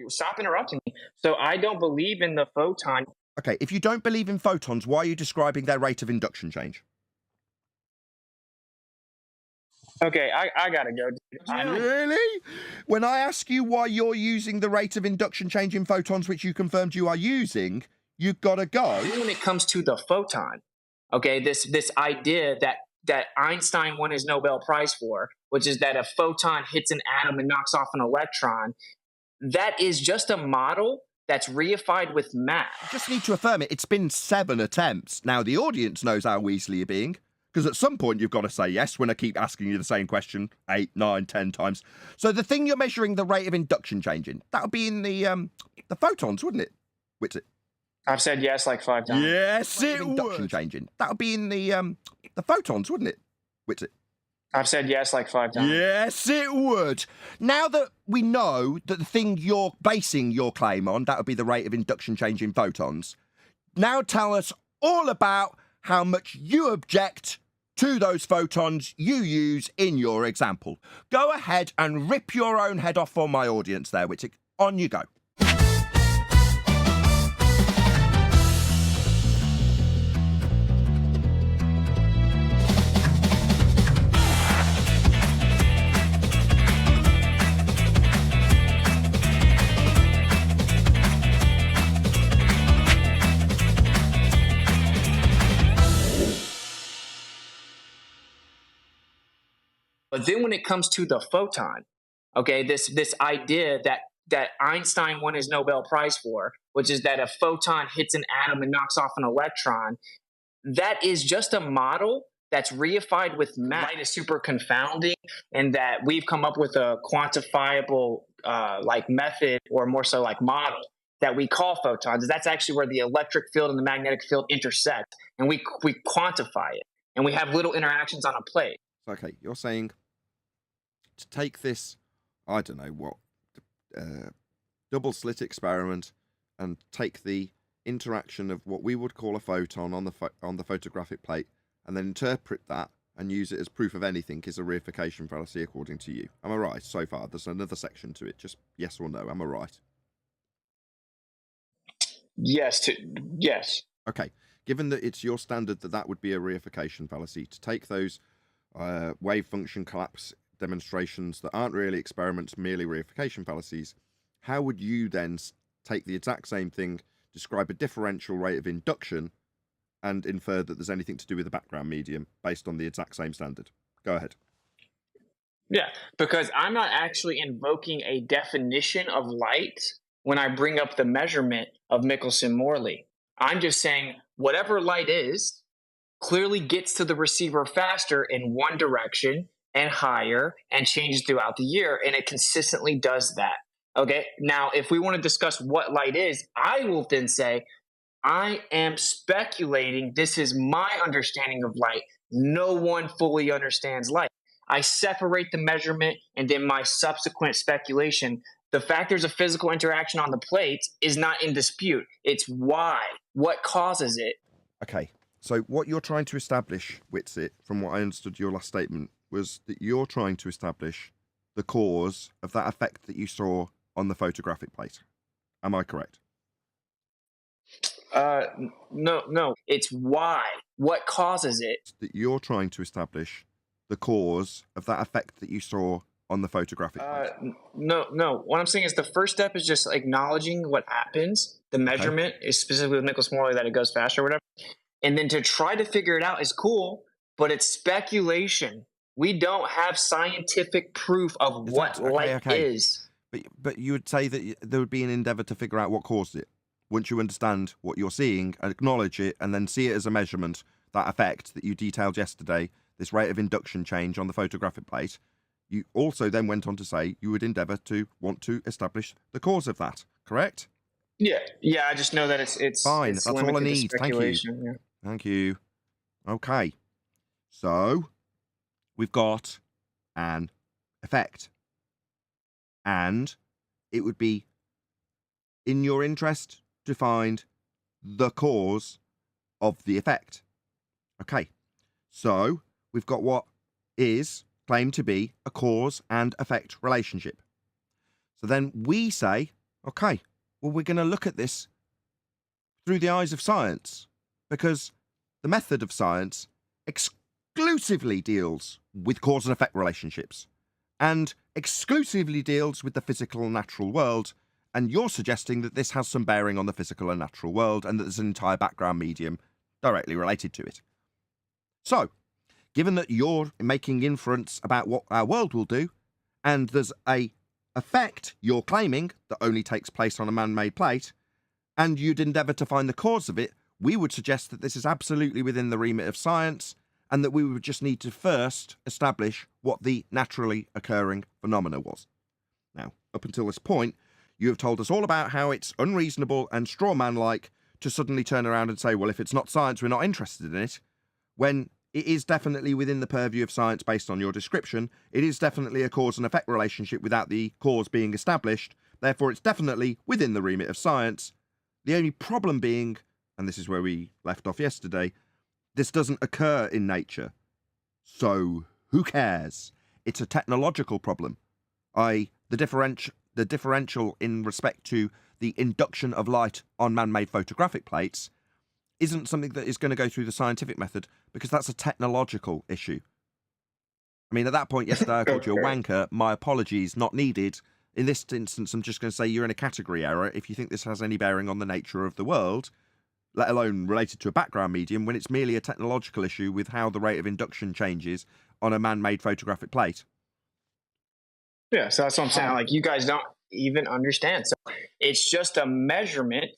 Stop interrupting me. So I don't believe in the photon. Okay, if you don't believe in photons, why are you describing their rate of induction change? Okay, I gotta go. Really? When I ask you why you're using the rate of induction change in photons, which you confirmed you are using, you've got to go. When it comes to the photon, okay, this idea that Einstein won his Nobel Prize for, which is that a photon hits an atom and knocks off an electron, that is just a model that's reified with math. You just need to affirm it. It's been 7 attempts. Now, the audience knows how easily you're being, because at some point you've got to say yes when I keep asking you the same question 8, 9, 10 times. So the thing you're measuring the rate of induction change in, that would be in the photons, wouldn't it? Witsit? I've said yes like 5 times. Yes, it would. Induction changing. That would be in the photons, wouldn't it? Witsit? I've said yes like 5 times. Yes, it would. Now that we know that the thing you're basing your claim on, that would be the rate of induction change in photons, now tell us all about how much you object to those photons you use in your example. Go ahead and rip your own head off for my audience there, Witsit. On you go. But then when it comes to the photon, okay, this idea that Einstein won his Nobel Prize for, which is that a photon hits an atom and knocks off an electron, that is just a model that's reified with math. Light is super confounding, and that we've come up with a quantifiable like method, or more so like model, that we call photons. That's actually where the electric field and the magnetic field intersect, and we quantify it, and we have little interactions on a plate. Okay, you're saying to take this, I don't know what, double slit experiment and take the interaction of what we would call a photon on the photographic plate and then interpret that and use it as proof of anything is a reification fallacy according to you. Am I right so far? There's another section to it. Just yes or no. Am I right? Yes. Yes. Okay. Given that it's your standard that would be a reification fallacy, to take those wave function collapse demonstrations that aren't really experiments, merely reification fallacies, how would you then take the exact same thing, describe a differential rate of induction, and infer that there's anything to do with the background medium based on the exact same standard? Go ahead. Yeah, because I'm not actually invoking a definition of light when I bring up the measurement of Michelson-Morley. I'm just saying whatever light is clearly gets to the receiver faster in one direction and higher and changes throughout the year, and it consistently does that. Okay, now if we want to discuss what light is, I will then say I am speculating. This is my understanding of light. No one fully understands light. I separate the measurement and then my subsequent speculation. The fact there's a physical interaction on the plate is not in dispute. It's why, what causes it. Okay, so what you're trying to establish, Witsit, from what I understood your last statement, was that you're trying to establish the cause of that effect that you saw on the photographic plate. Am I correct? No. It's why. What causes it? That you're trying to establish the cause of that effect that you saw on the photographic plate. No. What I'm saying is the first step is just acknowledging what happens. The measurement is specifically with Michelson-Morley that it goes faster or whatever. And then to try to figure it out is cool, but it's speculation. We don't have scientific proof of what light is. But you would say that there would be an endeavor to figure out what caused it. Once you understand what you're seeing, acknowledge it, and then see it as a measurement, that effect that you detailed yesterday, this rate of induction change on the photographic plate, you also then went on to say you would endeavor to want to establish the cause of that, correct? Yeah, I just know that it's fine. It's that's all I need. Thank you. Yeah. Thank you. Okay. So we've got an effect. And it would be in your interest to find the cause of the effect. Okay. So we've got what is claimed to be a cause and effect relationship. So then we say Okay, well, we're going to look at this through the eyes of science, because the method of science exclusively deals with cause and effect relationships and exclusively deals with the physical and natural world. And you're suggesting that this has some bearing on the physical and natural world and that there's an entire background medium directly related to it. So, given that you're making inference about what our world will do, and there's a effect you're claiming that only takes place on a man-made plate, and you'd endeavour to find the cause of it, we would suggest that this is absolutely within the remit of science, and that we would just need to first establish what the naturally occurring phenomena was. Now, up until this point, you have told us all about how it's unreasonable and straw man-like to suddenly turn around and say, well, if it's not science, we're not interested in it, when it is definitely within the purview of science based on your description. It is definitely a cause and effect relationship without the cause being established. Therefore, it's definitely within the remit of science. The only problem being, and this is where we left off yesterday, this doesn't occur in nature. So, who cares? It's a technological problem. The differential in respect to the induction of light on man-made photographic plates isn't something that is going to go through the scientific method, because that's a technological issue. I mean, at that point yesterday I called you a wanker. My apologies, not needed. In this instance, I'm just going to say you're in a category error if you think this has any bearing on the nature of the world, let alone related to a background medium, when it's merely a technological issue with how the rate of induction changes on a man-made photographic plate. Yeah, so that's what I'm saying. Like, you guys don't even understand. So it's just a measurement,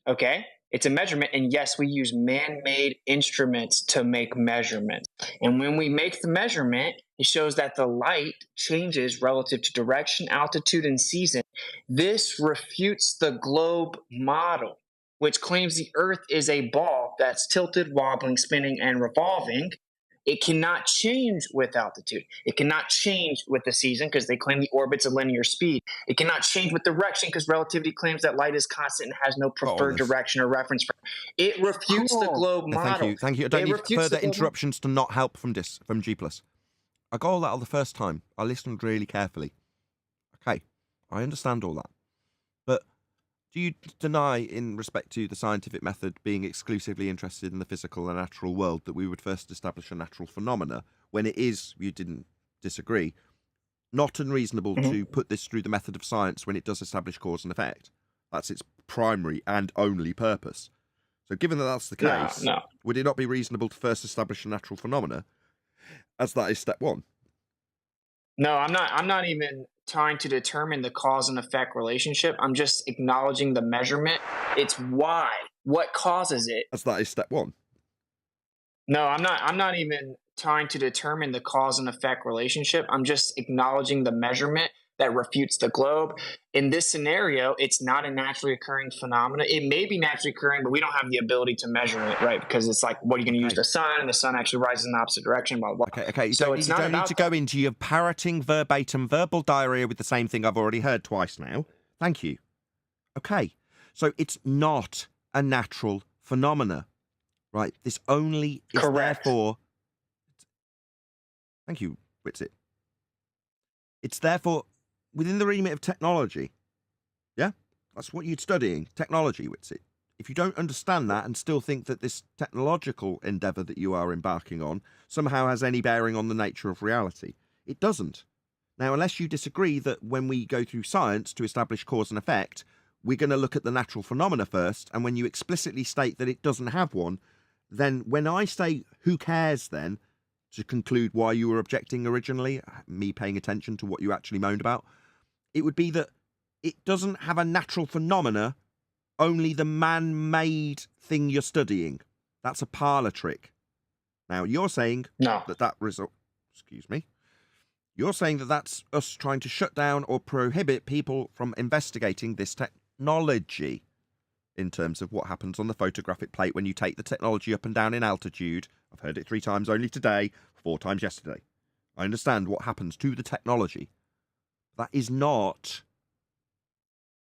okay? It's a measurement, and yes, we use man-made instruments to make measurements. And when we make the measurement, it shows that the light changes relative to direction, altitude, and season. This refutes the globe model, which claims the Earth is a ball that's tilted, wobbling, spinning, and revolving. It cannot change with altitude. It cannot change with the season, because they claim the orbit's a linear speed. It cannot change with direction, because relativity claims that light is constant and has no preferred direction or reference frame. It refutes the globe model. Thank you. I don't need further interruptions to not help from G+. I got all that on the first time. I listened really carefully. Okay, I understand all that. But do you deny, in respect to the scientific method being exclusively interested in the physical and natural world, that we would first establish a natural phenomena, when it is, you didn't disagree, not unreasonable to put this through the method of science when it does establish cause and effect? That's its primary and only purpose. So given that that's the case, would it not be reasonable to first establish a natural phenomena, as that is step one? No, I'm not even trying to determine the cause and effect relationship. I'm just acknowledging the measurement. It's why. What causes it? As that is step one. No, I'm not even trying to determine the cause and effect relationship. I'm just acknowledging the measurement that refutes the globe. In this scenario, it's not a naturally occurring phenomena. It may be naturally occurring, but we don't have the ability to measure it, right? Because it's like, what are you going to use the sun? And the sun actually rises in the opposite direction, blah, blah, blah. Okay. So you don't need to go into your parroting verbatim verbal diarrhea with the same thing I've already heard twice now. Thank you. Okay. So it's not a natural phenomena, right? This only is therefore... Thank you, Witsit. It's therefore within the remit of technology. Yeah? That's what you're studying, technology, Witsit. If you don't understand that and still think that this technological endeavour that you are embarking on somehow has any bearing on the nature of reality, it doesn't. Now, unless you disagree that when we go through science to establish cause and effect, we're going to look at the natural phenomena first, and when you explicitly state that it doesn't have one, then when I say, who cares then, to conclude why you were objecting originally, me paying attention to what you actually moaned about, it would be that it doesn't have a natural phenomena, only the man-made thing you're studying. That's a parlour trick. Now, you're saying that result... Excuse me. You're saying that that's us trying to shut down or prohibit people from investigating this technology in terms of what happens on the photographic plate when you take the technology up and down in altitude. I've heard it 3 times only today, 4 times yesterday. I understand what happens to the technology. That is not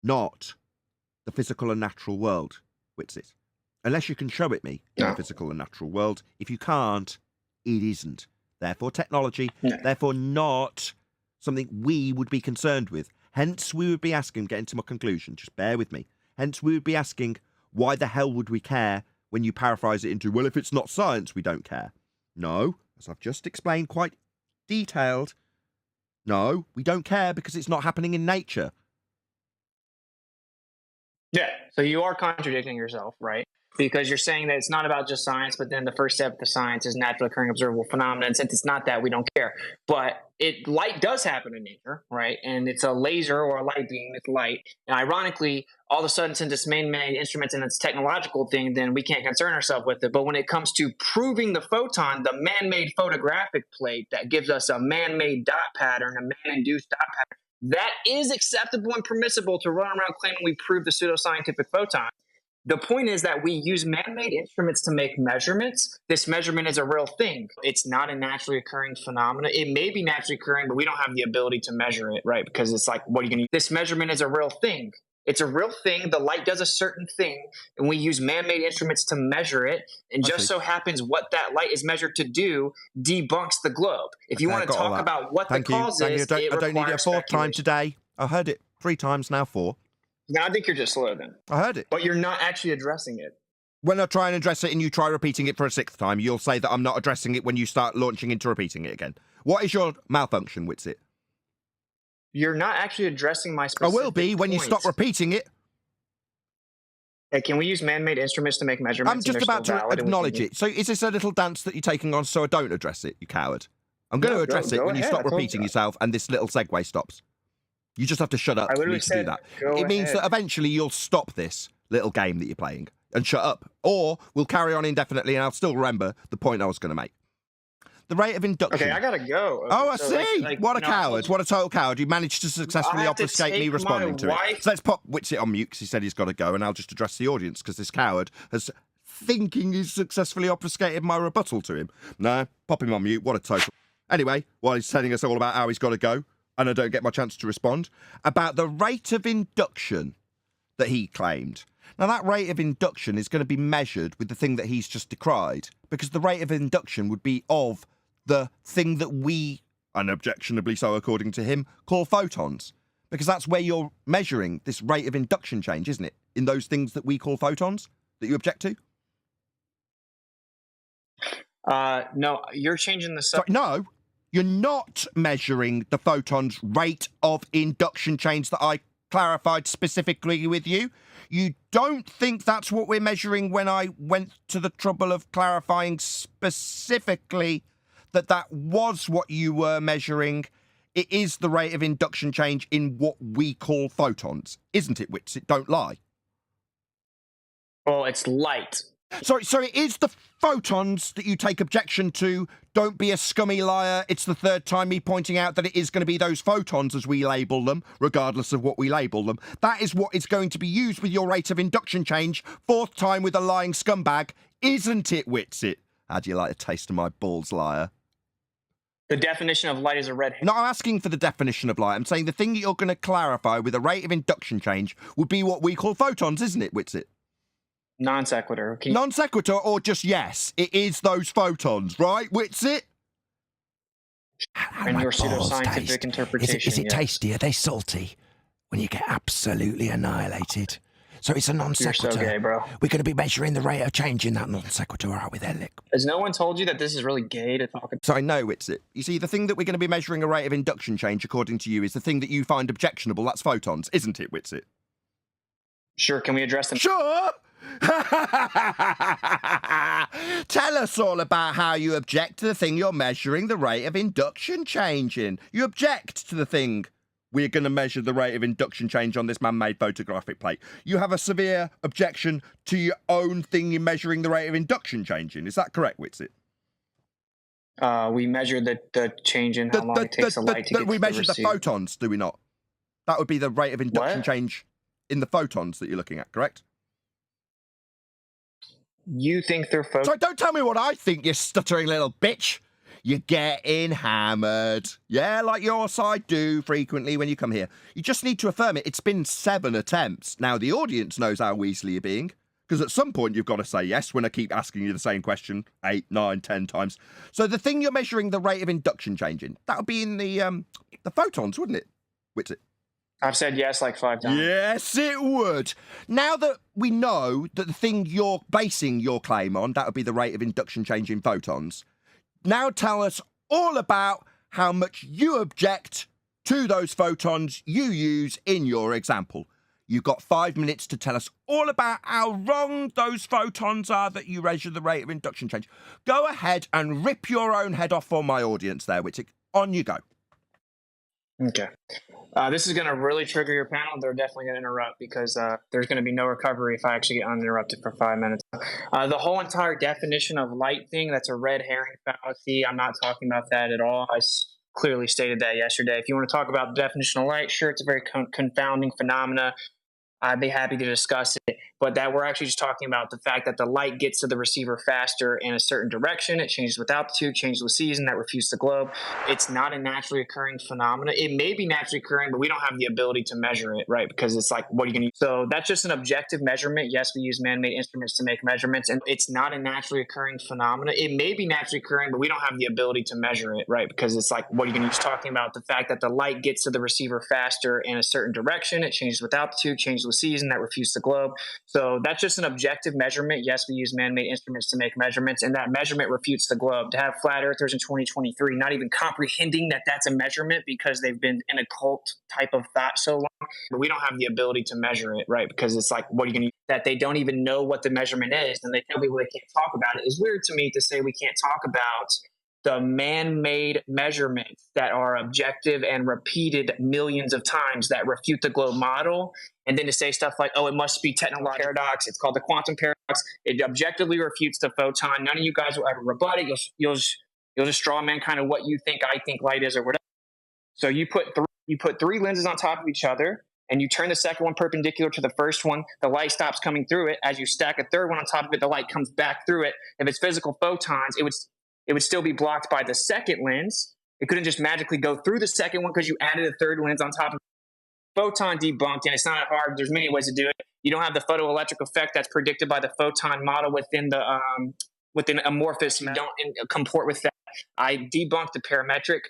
the physical and natural world, Witsit. Unless you can show it me in the physical and natural world. If you can't, it isn't. Therefore, technology, therefore not something we would be concerned with. Hence, we would be asking, getting to my conclusion, just bear with me. Hence, we would be asking, why the hell would we care when you paraphrase it into, well, if it's not science, we don't care? No, as I've just explained quite detailed, no, we don't care because it's not happening in nature. Yeah, so you are contradicting yourself, right? Because you're saying that it's not about just science, but then the first step of the science is naturally occurring observable phenomena. And since it's not that, we don't care. But light does happen in nature, right? And it's a laser or a light beam, it's light. And ironically, all of a sudden, since it's man-made instruments and it's a technological thing, then we can't concern ourselves with it. But when it comes to proving the photon, the man-made photographic plate that gives us a man-made dot pattern, a man-induced dot pattern, that is acceptable and permissible to run around claiming we proved the pseudoscientific photon. The point is that we use man-made instruments to make measurements. This measurement is a real thing. It's not a naturally occurring phenomena. It may be naturally occurring, but we don't have the ability to measure it, right? Because it's like, what are you going to use? This measurement is a real thing. It's a real thing. The light does a certain thing, and we use man-made instruments to measure it. And just so happens what that light is measured to do debunks the globe. If you want to talk about what the cause is, I don't need it a fourth time today. I heard it 3 times now, 4. Now, I think you're just slow then. I heard it. But you're not actually addressing it. When I try and address it and you try repeating it for a 6th time, you'll say that I'm not addressing it when you start launching into repeating it again. What is your malfunction, Witsit? You're not actually addressing my specific I will be when you stop repeating it. Hey, can we use man-made instruments to make measurements? I'm just about to acknowledge it. So is this a little dance that you're taking on so I don't address it, you coward? I'm going to address it when you stop repeating yourself and this little segue stops. You just have to shut up for me to do that. It means that eventually you'll stop this little game that you're playing and shut up. Or we'll carry on indefinitely and I'll still remember the point I was going to make. The rate of induction. Okay, I got to go. Okay, oh, I see. What a coward. What a total coward. You managed to successfully obfuscate me responding to it. So let's pop Witsit on mute because he said he's got to go and I'll just address the audience because this coward has thinking he's successfully obfuscated my rebuttal to him. No, pop him on mute. What a total. Anyway, while he's telling us all about how he's got to go, and I don't get my chance to respond, about the rate of induction that he claimed. Now, that rate of induction is going to be measured with the thing that he's just decried, because the rate of induction would be of the thing that we, unobjectionably so according to him, call photons. Because that's where you're measuring this rate of induction change, isn't it? In those things that we call photons, that you object to? No, you're changing the... Sorry, no. You're not measuring the photon's rate of induction change that I clarified specifically with you. You don't think that's what we're measuring when I went to the trouble of clarifying specifically that that was what you were measuring. It is the rate of induction change in what we call photons, isn't it, Witsit? Don't lie. Well, it's light. So it is the photons that you take objection to. Don't be a scummy liar. It's the 3rd time me pointing out that it is going to be those photons as we label them, regardless of what we label them. That is what is going to be used with your rate of induction change. 4th time with a lying scumbag, isn't it, Witsit? How do you like a taste of my balls, liar? The definition of light is a red herring. Not asking for the definition of light. I'm saying the thing that you're going to clarify with a rate of induction change would be what we call photons, isn't it, Witsit? Non sequitur. Non sequitur or just yes, it is those photons, right, Witsit? And your pseudoscientific interpretation. Is it tasty? Are they salty? When you get absolutely annihilated. So it's a non sequitur. You're so gay, bro. We're going to be measuring the rate of change in that non sequitur, are we there, Lick? Has no one told you that this is really gay to talk about? So I know, Witsit. You see, the thing that we're going to be measuring a rate of induction change, according to you, is the thing that you find objectionable. That's photons, isn't it, Witsit? Sure, can we address them? Sure! Tell us all about how you object to the thing you're measuring the rate of induction change in. You object to the thing we're going to measure the rate of induction change on this man-made photographic plate. You have a severe objection to your own thing you're measuring the rate of induction change in. Is that correct, Witsit? We measure the change in how long it takes the light to get to the We measure the receive. photons, do we not? That would be the rate of induction change in the photons that you're looking at, correct? You think they're photons? So don't tell me what I think, you stuttering little bitch. You're getting hammered. Yeah, like your side do frequently when you come here. You just need to affirm it. It's been 7 attempts. Now, the audience knows how Weasley you're being, because at some point you've got to say yes when I keep asking you the same question 8, 9, 10 times. So the thing you're measuring the rate of induction change in, that would be in the photons, wouldn't it, Witsit? I've said yes like 5 times. Yes, it would. Now that we know that the thing you're basing your claim on, that would be the rate of induction change in photons, now tell us all about how much you object to those photons you use in your example. You've got 5 minutes to tell us all about how wrong those photons are that you measure the rate of induction change. Go ahead and rip your own head off for my audience there, Witsik. On you go. Okay. This is going to really trigger your panel. They're definitely going to interrupt because there's going to be no recovery if I actually get uninterrupted for 5 minutes. The whole entire definition of light thing, that's a red herring fallacy. I'm not talking about that at all. I clearly stated that yesterday. If you want to talk about the definition of light, sure, it's a very confounding phenomena. I'd be happy to discuss it, but that we're actually just talking about the fact that the light gets to the receiver faster in a certain direction. It changes with altitude, changes with season, that refutes the globe. It's not a naturally occurring phenomena. It may be naturally occurring, but we don't have the ability to measure it, right? Because it's like, what are you going to use? So that's just an objective measurement. Yes, we use man-made instruments to make measurements, and it's not a naturally occurring phenomena. It may be naturally occurring, but we don't have the ability to measure it, right? Because it's like, what are you going to use? Talking about the fact that the light gets to the receiver faster in a certain direction. It changes with altitude, changes with season, that refutes the globe. So that's just an objective measurement. Yes, we use man-made instruments to make measurements, and that measurement refutes the globe. To have flat earthers in 2023 not even comprehending that that's a measurement because they've been in a cult type of thought so long, but we don't have the ability to measure it, right? Because it's like, what are you going to use? That they don't even know what the measurement is, and they tell people they can't talk about it. It's weird to me to say we can't talk about the man-made measurements that are objective and repeated millions of times that refute the globe model, and then to say stuff like, oh, it must be technological paradox. It's called the quantum paradox. It objectively refutes the photon. None of you guys will ever rebut it. You'll just straw man kind of what you think I think light is or whatever. So you put three lenses on top of each other, and you turn the second one perpendicular to the first one. The light stops coming through it. As you stack a third one on top of it, the light comes back through it. If it's physical photons, it would still be blocked by the second lens. It couldn't just magically go through the second one because you added a third lens on top of it. Photon debunked, and it's not hard. There's many ways to do it. You don't have the photoelectric effect that's predicted by the photon model within the within amorphous. You don't comport with that. I debunked the parametric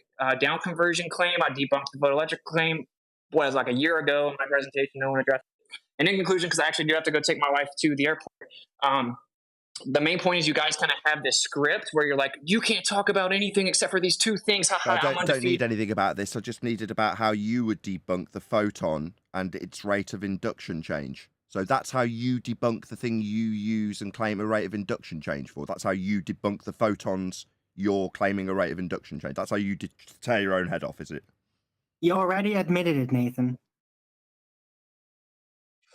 down conversion claim. I debunked the photoelectric claim. Was like a year ago in my presentation. No one addressed it. And in conclusion, because I actually do have to go take my wife to the airport. The main point is you guys kind of have this script where you're like, you can't talk about anything except for these two things. I don't need anything about this. I just needed about how you would debunk the photon and its rate of induction change. So that's how you debunk the thing you use and claim a rate of induction change for. That's how you debunk the photons you're claiming a rate of induction change. That's how you tear your own head off, is it? You already admitted it, Nathan.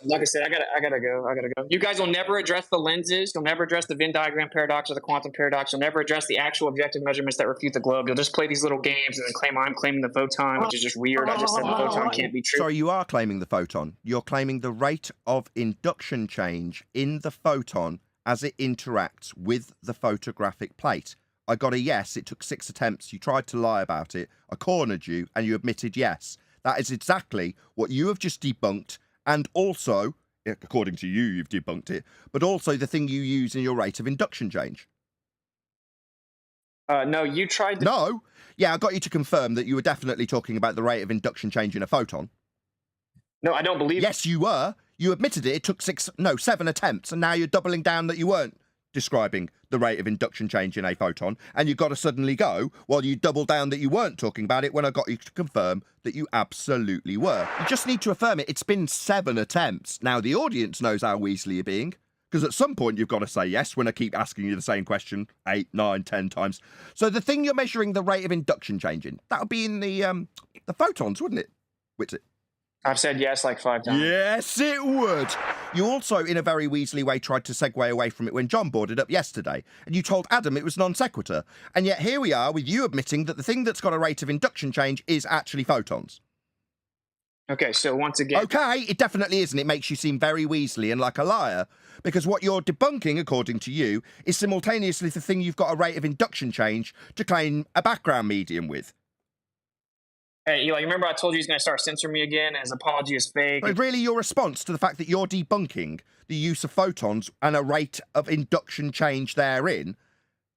Like I said, I gotta go. You guys will never address the lenses. You'll never address the Venn diagram paradox or the quantum paradox. You'll never address the actual objective measurements that refute the globe. You'll just play these little games and then claim I'm claiming the photon, which is just weird. I just said the photon can't be true. Sorry, you are claiming the photon. You're claiming the rate of induction change in the photon as it interacts with the photographic plate. I got a yes. It took 6 attempts. You tried to lie about it. I cornered you and you admitted yes. That is exactly what you have just debunked. And also, according to you, you've debunked it, but also the thing you use in your rate of induction change. No, you tried to... No? Yeah, I got you to confirm that you were definitely talking about the rate of induction change in a photon. No, I don't believe... Yes, you were. You admitted it. It took 7 attempts, and now you're doubling down that you weren't describing the rate of induction change in a photon, and you've got to suddenly go while you double down that you weren't talking about it when I got you to confirm that you absolutely were. You just need to affirm it. It's been 7 attempts. Now the audience knows how Weasley you're being, because at some point you've got to say yes when I keep asking you the same question 8, 9, 10 times. So the thing you're measuring the rate of induction change in, that would be in the photons, wouldn't it? Witsit? I've said yes like 5 times. Yes, it would. You also, in a very Weasley way, tried to segue away from it when John brought it up yesterday, and you told Adam it was non sequitur. And yet here we are with you admitting that the thing that's got a rate of induction change is actually photons. Okay, so once again... Okay, it definitely isn't. It makes you seem very Weasley and like a liar, because what you're debunking, according to you, is simultaneously the thing you've got a rate of induction change to claim a background medium with. Hey, Eli, remember I told you he's going to start censoring me again, and his apology is fake? But really, your response to the fact that you're debunking the use of photons and a rate of induction change therein,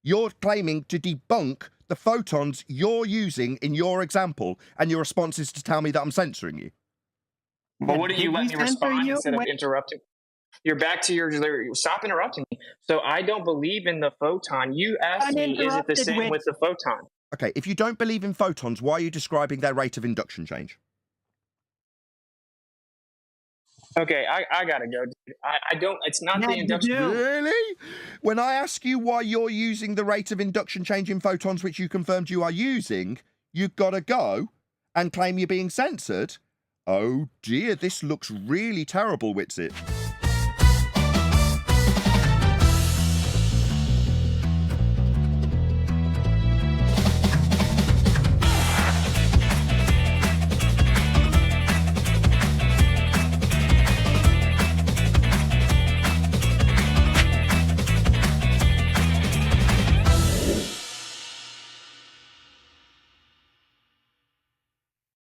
you're claiming to debunk the photons you're using in your example, and your response is to tell me that I'm censoring you. But what do you Did let we me censor respond you? instead of interrupting? You're back to your stop interrupting me. So I don't believe in the photon. You asked me, is it the Uninterrupted same with the photon? Okay, if you don't believe in photons, why are you describing their rate of induction change? Okay, I gotta go. Dude. I don't. It's not Yeah, the you induction. do. Really? When I ask you why you're using the rate of induction change in photons, which you confirmed you are using, you've got to go and claim you're being censored? Oh dear, this looks really terrible, Witsit.